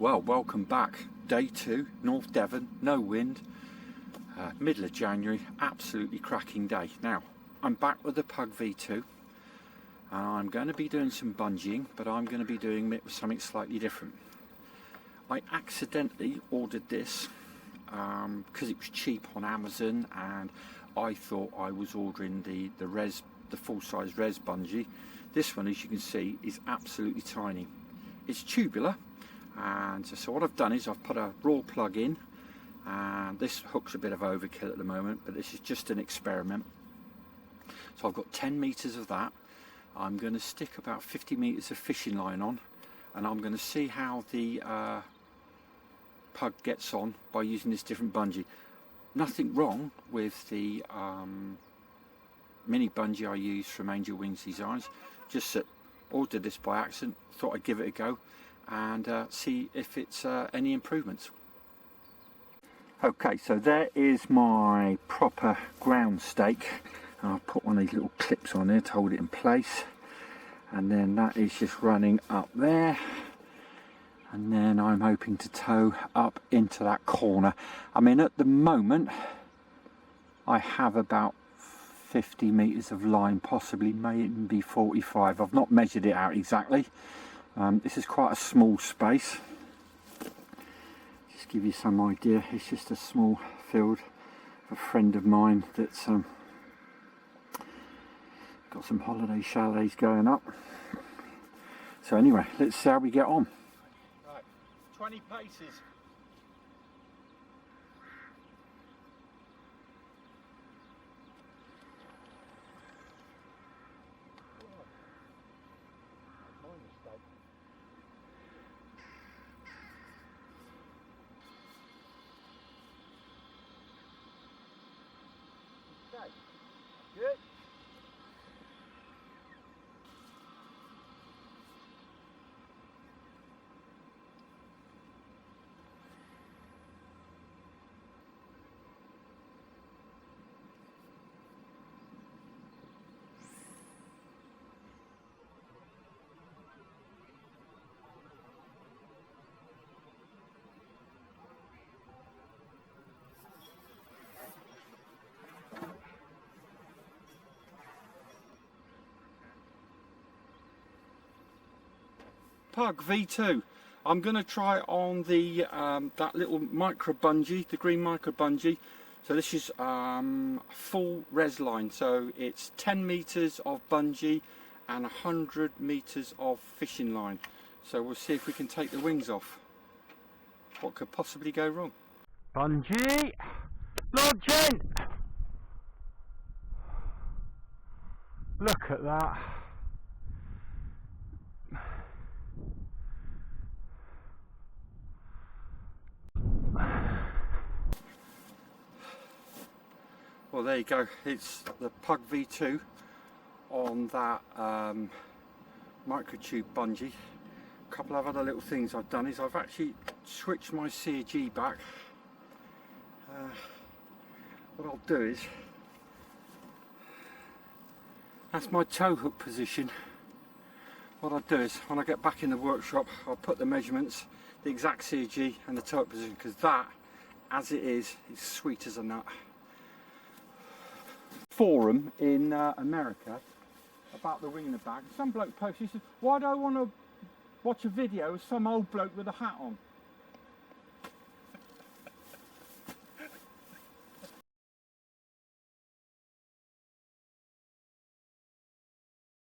Well, welcome back. Day 2, North Devon, no wind, middle of January, absolutely cracking day. Now, I'm back with the Pug V2 and I'm going to be doing some bungeeing, but I'm going to be doing it with something slightly different. I accidentally ordered this because it was cheap on Amazon, and I thought I was ordering the full-size res bungee. This one, as you can see, is absolutely tiny. It's tubular, and so what I've done is I've put a raw plug in, and this hook's a bit of overkill at the moment, but this is just an experiment. So I've got 10 meters of that. I'm going to stick about 50 meters of fishing line on, and I'm going to see how the Pug gets on by using this different bungee. Nothing wrong with the mini bungee I use from Angel Wings Designs, just that ordered this by accident, thought I'd give it a go and see if it's any improvements. Okay, so there is my proper ground stake. I'll put one of these little clips on there to hold it in place, and then that is just running up there, and then I'm hoping to tow up into that corner. I mean, at the moment I have about 50 meters of line, possibly maybe 45. I've not measured it out exactly. This is quite a small space. Just give you some idea, it's just a small field. A friend of mine that's got some holiday chalets going up. So anyway, let's see how we get on. Right, 20 paces. Okay, good. Pug V2. I'm going to try on the that little micro bungee, the green micro bungee. So this is full res line, so it's 10 meters of bungee and 100 meters of fishing line. So we'll see if we can take the wings off. What could possibly go wrong? Bungee, launching. Look at that. Well, there you go, it's the Pug V2 on that microtube bungee. A couple of other little things I've done is I've actually switched my CG back. What I'll do is, that's my tow hook position. What I'll do is, when I get back in the workshop, I'll put the measurements, the exact CG and the tow hook position, because that, as it is sweet as a nut. Forum in America about the wiener bag. Some bloke posted, he said, why do I want to watch a video of some old bloke with a hat on?